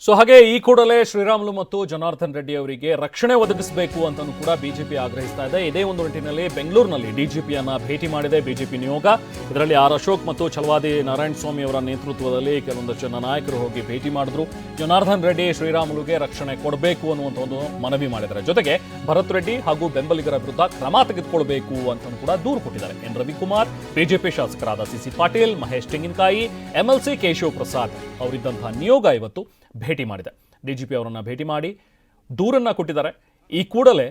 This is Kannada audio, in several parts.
ಸೊ ಹಾಗೆ ಈ ಕೂಡಲೇ ಶ್ರೀರಾಮುಲು ಮತ್ತು ಜನಾರ್ದನ್ ರೆಡ್ಡಿ ಅವರಿಗೆ ರಕ್ಷಣೆ ಒದಗಿಸಬೇಕು ಅಂತಲೂ ಕೂಡ ಬಿಜೆಪಿ ಆಗ್ರಹಿಸ್ತಾ ಇದೆ. ಇದೇ ಒಂದು ನಿಟ್ಟಿನಲ್ಲಿ ಬೆಂಗಳೂರಿನಲ್ಲಿ ಡಿಜಿಪಿಯನ್ನ ಭೇಟಿ ಮಾಡಿದೆ ಬಿಜೆಪಿ ನಿಯೋಗ. ಇದರಲ್ಲಿ ಆರ್ ಅಶೋಕ್ ಮತ್ತು ಛಲವಾದಿ ನಾರಾಯಣ ಸ್ವಾಮಿ ಅವರ ನೇತೃತ್ವದಲ್ಲಿ ಕೆಲವೊಂದಷ್ಟು ಜನ ನಾಯಕರು ಹೋಗಿ ಭೇಟಿ ಮಾಡಿದ್ರು. ಜನಾರ್ದನ್ ರೆಡ್ಡಿ ಶ್ರೀರಾಮುಲುಗೆ ರಕ್ಷಣೆ ಕೊಡಬೇಕು ಅನ್ನುವಂಥ ಒಂದು ಮನವಿ ಮಾಡಿದ್ದಾರೆ. ಜೊತೆಗೆ ಭರತ್ ರೆಡ್ಡಿ ಹಾಗೂ ಬೆಂಬಲಿಗರ ವಿರುದ್ಧ ಕ್ರಮ ತೆಗೆದುಕೊಳ್ಬೇಕು ಅಂತಲೂ ಕೂಡ ದೂರು ಕೊಟ್ಟಿದ್ದಾರೆ. ಎನ್ ರವಿಕುಮಾರ್, ಬಿಜೆಪಿ ಶಾಸಕರಾದ ಸಿಸಿ ಪಾಟೀಲ್, ಮಹೇಶ್ ತೆಂಗಿನಕಾಯಿ, ಎಂಎಲ್ಸಿ ಕೇಶವ್ ಪ್ರಸಾದ್ ಅವರಿದ್ದಂತಹ ನಿಯೋಗ ಇವತ್ತು ಭೇಟಿ ಮಾಡಿದೆ. ಡಿಜಿಪಿ ಅವರನ್ನ ಭೇಟಿ ಮಾಡಿ ದೂರನ್ನ ಕೊಟ್ಟಿದ್ದಾರೆ. ಈ ಕೂಡಲೇ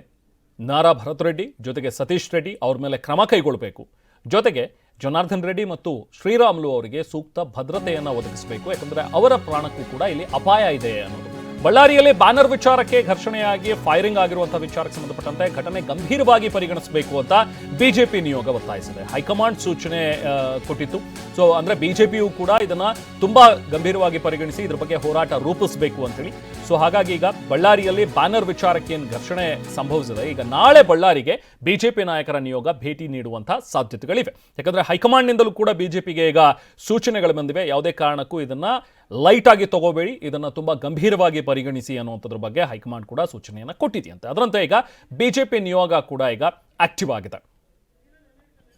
ನಾರಾ ಭರತ್ ರೆಡ್ಡಿ ಜೊತೆಗೆ ಸತೀಶ್ ರೆಡ್ಡಿ ಅವ್ರ ಮೇಲೆ ಕ್ರಮ ಕೈಗೊಳ್ಳಬೇಕು. ಜೊತೆಗೆ ಜನಾರ್ದನ್ ರೆಡ್ಡಿ ಮತ್ತು ಶ್ರೀರಾಮುಲು ಅವರಿಗೆ ಸೂಕ್ತ ಭದ್ರತೆಯನ್ನು ಒದಗಿಸಬೇಕು. ಯಾಕಂದ್ರೆ ಅವರ ಪ್ರಾಣಕ್ಕೂ ಕೂಡ ಇಲ್ಲಿ ಅಪಾಯ ಇದೆ ಅನ್ನೋದು. ಬಳ್ಳಾರಿಯಲ್ಲಿ ಬ್ಯಾನರ್ ವಿಚಾರಕ್ಕೆ ಘರ್ಷಣೆಯಾಗಿ ಫೈರಿಂಗ್ ಆಗಿರುವಂತಹ ವಿಚಾರಕ್ಕೆ ಸಂಬಂಧಪಟ್ಟಂತೆ ಘಟನೆ ಗಂಭೀರವಾಗಿ ಪರಿಗಣಿಸಬೇಕು ಅಂತ ಬಿಜೆಪಿ ನಿಯೋಗ ಒತ್ತಾಯಿಸಿದೆ. ಹೈಕಮಾಂಡ್ ಸೂಚನೆ ಕೊಟ್ಟಿತ್ತು. ಸೊ ಅಂದ್ರೆ ಬಿಜೆಪಿಯು ಕೂಡ ಇದನ್ನ ತುಂಬಾ ಗಂಭೀರವಾಗಿ ಪರಿಗಣಿಸಿ ಇದ್ರ ಬಗ್ಗೆ ಹೋರಾಟ ರೂಪಿಸಬೇಕು ಅಂತೇಳಿ. ಸೊ ಹಾಗಾಗಿ ಈಗ ಬಳ್ಳಾರಿಯಲ್ಲಿ ಬ್ಯಾನರ್ ವಿಚಾರಕ್ಕೆ ಏನು ಘರ್ಷಣೆ ಸಂಭವಿಸಿದೆ, ಈಗ ನಾಳೆ ಬಳ್ಳಾರಿಗೆ ಬಿಜೆಪಿ ನಾಯಕರ ನಿಯೋಗ ಭೇಟಿ ನೀಡುವಂತಹ ಸಾಧ್ಯತೆಗಳಿವೆ. ಯಾಕಂದ್ರೆ ಹೈಕಮಾಂಡ್ನಿಂದಲೂ ಕೂಡ ಬಿಜೆಪಿಗೆ ಈಗ ಸೂಚನೆಗಳು ಬಂದಿವೆ. ಯಾವುದೇ ಕಾರಣಕ್ಕೂ ಇದನ್ನ ಲೈಟ್ ಆಗಿ ತಗೋಬೇಡಿ, ಇದನ್ನ ತುಂಬಾ ಗಂಭೀರವಾಗಿ ಪರಿಗಣಿಸಿ ಅನ್ನುವಂಥದ್ರ ಬಗ್ಗೆ ಹೈಕಮಾಂಡ್ ಕೂಡ ಸೂಚನೆಯನ್ನು ಕೊಟ್ಟಿದೆಯಂತೆ. ಅದರಂತೆ ಈಗ ಬಿಜೆಪಿ ನಿಯೋಗ ಕೂಡ ಈಗ ಆಕ್ಟಿವ್ ಆಗಿದೆ.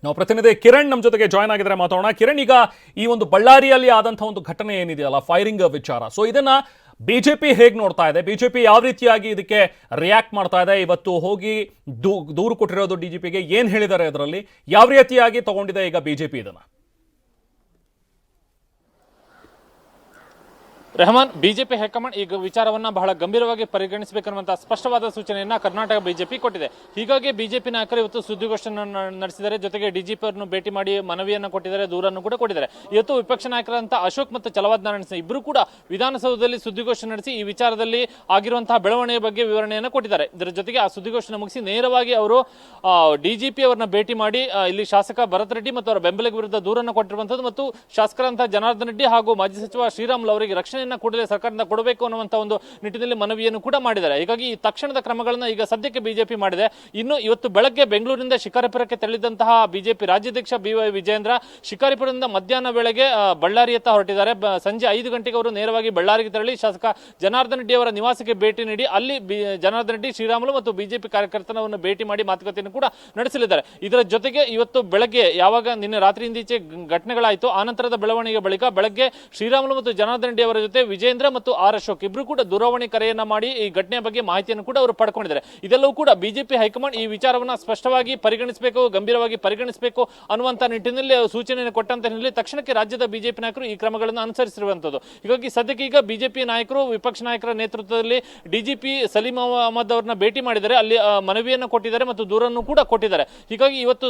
ನಾವು ಪ್ರತಿನಿಧಿ ಕಿರಣ್ ನಮ್ಮ ಜೊತೆಗೆ ಜಾಯ್ನ್ ಆಗಿದ್ರೆ ಮಾತಾಡೋಣ. ಕಿರಣ್, ಈಗ ಈ ಒಂದು ಬಳ್ಳಾರಿಯಲ್ಲಿ ಆದಂತಹ ಒಂದು ಘಟನೆ ಏನಿದೆಯಲ್ಲ, ಫೈರಿಂಗ್ ವಿಚಾರ, ಸೊ ಇದನ್ನ ಬಿಜೆಪಿ ಹೇಗೆ ನೋಡ್ತಾ ಇದೆ? ಬಿಜೆಪಿ ಯಾವ ರೀತಿಯಾಗಿ ಇದಕ್ಕೆ ರಿಯಾಕ್ಟ್ ಮಾಡ್ತಾ ಇದೆ? ಇವತ್ತು ಹೋಗಿ ದೂರು ಕೊಟ್ಟಿರೋದು ಡಿಜಿಪಿಗೆ, ಏನ್ ಹೇಳಿದ್ದಾರೆ ಅದರಲ್ಲಿ, ಯಾವ ರೀತಿಯಾಗಿ ತಗೊಂಡಿದೆ ಈಗ ಬಿಜೆಪಿ ಇದನ್ನ? ರೆಹಮಾನ್, ಬಿಜೆಪಿ ಹೈಕಮಾಂಡ್ ಈಗ ವಿಚಾರವನ್ನ ಬಹಳ ಗಂಭೀರವಾಗಿ ಪರಿಗಣಿಸಬೇಕನ್ನುವಂತಹ ಸ್ಪಷ್ಟವಾದ ಸೂಚನೆಯನ್ನ ಕರ್ನಾಟಕ ಬಿಜೆಪಿ ಕೊಟ್ಟಿದೆ. ಹೀಗಾಗಿ ಬಿಜೆಪಿ ನಾಯಕರು ಇವತ್ತು ಸುದ್ದಿಗೋಷ್ಠಿಯನ್ನು ನಡೆಸಿದ್ದಾರೆ. ಜೊತೆಗೆ ಡಿಜಿಪಿ ಅವರನ್ನು ಭೇಟಿ ಮಾಡಿ ಮನವಿಯನ್ನು ಕೊಟ್ಟಿದ್ದಾರೆ, ದೂರನ್ನು ಕೂಡ ಕೊಟ್ಟಿದ್ದಾರೆ. ಇವತ್ತು ವಿಪಕ್ಷ ನಾಯಕರಂತ ಅಶೋಕ್ ಮತ್ತು ಛಲವಾದಿ ನಾರಾಯಣ ಇಬ್ಬರು ಕೂಡ ವಿಧಾನಸೌಧದಲ್ಲಿ ಸುದ್ದಿಗೋಷ್ಠಿ ನಡೆಸಿ ಈ ವಿಚಾರದಲ್ಲಿ ಆಗಿರುವಂತಹ ಬೆಳವಣಿಗೆ ಬಗ್ಗೆ ವಿವರಣೆಯನ್ನು ಕೊಟ್ಟಿದ್ದಾರೆ. ಇದರ ಜೊತೆಗೆ ಆ ಸುದ್ದಿಗೋಷ್ಠಿಯನ್ನು ಮುಗಿಸಿ ನೇರವಾಗಿ ಅವರು ಡಿಜಿಪಿ ಅವರನ್ನ ಭೇಟಿ ಮಾಡಿ ಇಲ್ಲಿ ಶಾಸಕ ಭರತ್ ರೆಡ್ಡಿ ಮತ್ತು ಅವರ ಬೆಂಬಲಿಗ ವಿರುದ್ಧ ದೂರನ್ನು ಕೊಟ್ಟಿರುವಂತದ್ದು ಮತ್ತು ಶಾಸಕರಂತಹ ಜನಾರ್ದನ್ ರೆಡ್ಡಿ ಹಾಗೂ ಮಾಜಿ ಸಚಿವ ಶ್ರೀರಾಮುಲು ಅವರಿಗೆ ರಕ್ಷಣೆ ಕೂಡಲೇ ಸರ್ಕಾರದಿಂದ ಕೊಡಬೇಕು ಅನ್ನುವಂತಹ ಒಂದು ನಿಟ್ಟಿನಲ್ಲಿ ಮನವಿಯನ್ನು ಕೂಡ ಮಾಡಿದ್ದಾರೆ. ಹೀಗಾಗಿ ಈ ತಕ್ಷಣದ ಕ್ರಮಗಳನ್ನು ಈಗ ಸದ್ಯಕ್ಕೆ ಬಿಜೆಪಿ ಮಾಡಿದೆ. ಇನ್ನು ಇವತ್ತು ಬೆಳಗ್ಗೆ ಬೆಂಗಳೂರಿನಿಂದ ಶಿಕಾರಿಪುರಕ್ಕೆ ತೆರಳಿದಂತಹ ಬಿಜೆಪಿ ರಾಜ್ಯಾಧ್ಯಕ್ಷ BY ವಿಜೇಂದ್ರ ಶಿಕಾರಿಪುರದಿಂದ ಮಧ್ಯಾಹ್ನ ವೇಳೆಗೆ ಬಳ್ಳಾರಿಯತ್ತ ಹೊರಟಿದ್ದಾರೆ. ಸಂಜೆ 5 ಗಂಟೆಗೆ ಅವರು ನೇರವಾಗಿ ಬಳ್ಳಾರಿಗೆ ತೆರಳಿ ಶಾಸಕ ಜನಾರ್ದನ್ ರೆಡ್ಡಿ ಅವರ ನಿವಾಸಕ್ಕೆ ಭೇಟಿ ನೀಡಿ ಅಲ್ಲಿ ಜನಾರ್ದನ್ ರೆಡ್ಡಿ, ಶ್ರೀರಾಮುಲು ಮತ್ತು ಬಿಜೆಪಿ ಕಾರ್ಯಕರ್ತರನ್ನು ಭೇಟಿ ಮಾಡಿ ಮಾತುಕತೆಯನ್ನು ಕೂಡ ನಡೆಸಲಿದ್ದಾರೆ. ಇದರ ಜೊತೆಗೆ ಇವತ್ತು ಬೆಳಗ್ಗೆ ಯಾವಾಗ ನಿನ್ನೆ ರಾತ್ರಿಯಿಂದೀಚೆ ಘಟನೆಗಳಾಯಿತು, ಆನಂತರದ ಬೆಳವಣಿಗೆ ಬಳಿಕ ಬೆಳಗ್ಗೆ ಶ್ರೀರಾಮುಲು ಮತ್ತು ಜನಾರ್ದನ್ ರೆಡ್ಡಿ ಅವರ ಜೊತೆ ವಿಜೇಂದ್ರ ಮತ್ತು ಆರ್ ಅಶೋಕ್ ಇಬ್ರು ಕೂಡ ದೂರವಾಣಿ ಕರೆಯನ್ನ ಮಾಡಿ ಈ ಘಟನೆಯ ಬಗ್ಗೆ ಮಾಹಿತಿಯನ್ನು ಕೂಡ ಅವರು ಪಡ್ಕೊಂಡಿದ್ದಾರೆ. ಇದೆಲ್ಲವೂ ಕೂಡ ಬಿಜೆಪಿ ಹೈಕಮಾಂಡ್ ಈ ವಿಚಾರವನ್ನ ಸ್ಪಷ್ಟವಾಗಿ ಪರಿಗಣಿಸಬೇಕು, ಗಂಭೀರವಾಗಿ ಪರಿಗಣಿಸಬೇಕು ಅನ್ನುವಂತ ನಿಟ್ಟಿನಲ್ಲಿ ಸೂಚನೆಯನ್ನು ಕೊಟ್ಟಂತ ಹಿನ್ನೆಲೆ ತಕ್ಷಣಕ್ಕೆ ರಾಜ್ಯದ ಬಿಜೆಪಿ ನಾಯಕರು ಈ ಕ್ರಮಗಳನ್ನು ಅನುಸರಿಸಿರುವಂತದ್ದು. ಹೀಗಾಗಿ ಸದ್ಯಕ್ಕೆ ಈಗ ಬಿಜೆಪಿ ನಾಯಕರು ವಿಪಕ್ಷ ನಾಯಕರ ನೇತೃತ್ವದಲ್ಲಿ ಡಿಜಿಪಿ ಸಲೀಂ ಅಹಮದ್ ಅವರನ್ನ ಭೇಟಿ ಮಾಡಿದ್ದಾರೆ, ಅಲ್ಲಿ ಮನವಿಯನ್ನು ಕೊಟ್ಟಿದ್ದಾರೆ ಮತ್ತು ದೂರನ್ನು ಕೂಡ ಕೊಟ್ಟಿದ್ದಾರೆ. ಹೀಗಾಗಿ ಇವತ್ತು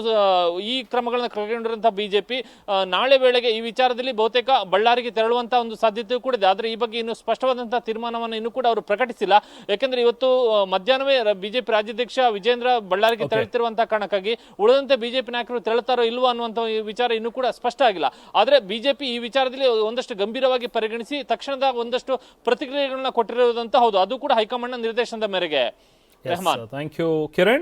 ಈ ಕ್ರಮಗಳನ್ನು ಕೈಗೊಂಡಿರುವಂತಹ ಬಿಜೆಪಿ ನಾಳೆ ವೇಳೆಗೆ ಈ ವಿಚಾರದಲ್ಲಿ ಬಹುತೇಕ ಬಳ್ಳಾರಿಗೆ ತೆರಳುವಂತಹ ಒಂದು ಸಾಧ್ಯತೆ ಕೂಡ ಇದೆ. ಆದರೆ ಈ ಬಗ್ಗೆ ಇನ್ನು ಸ್ಪಷ್ಟವಾದಂತಹ ತೀರ್ಮಾನವನ್ನು ಇನ್ನೂ ಕೂಡ ಅವರು ಪ್ರಕಟಿಸಿಲ್ಲ. ಯಾಕೆಂದ್ರೆ ಇವತ್ತು ಮಧ್ಯಾಹ್ನವೇ ಬಿಜೆಪಿ ರಾಜ್ಯಾಧ್ಯಕ್ಷ ವಿಜೇಂದ್ರ ಬಳ್ಳಾರಿಗೆ ತೆರಳುತ್ತಿರುವಂತಹ ಕಾರಣಕ್ಕಾಗಿ ಉಳಿದಂತೆ ಬಿಜೆಪಿ ನಾಯಕರು ತೆರಳುತ್ತಾರೋ ಇಲ್ವೋ ಅನ್ನುವಂತಹ ವಿಚಾರ ಇನ್ನೂ ಕೂಡ ಸ್ಪಷ್ಟ ಆಗಿಲ್ಲ. ಆದರೆ ಬಿಜೆಪಿ ಈ ವಿಚಾರದಲ್ಲಿ ಒಂದಷ್ಟು ಗಂಭೀರವಾಗಿ ಪರಿಗಣಿಸಿ ತಕ್ಷಣದ ಒಂದಷ್ಟು ಪ್ರತಿಕ್ರಿಯೆಗಳನ್ನ ಕೊಟ್ಟಿರುವುದಂತ ಹೌದು, ಅದು ಕೂಡ ಹೈಕಮಾಂಡ್ನ ನಿರ್ದೇಶನದ ಮೇರೆಗೆ. Rehman, thank you Kiran.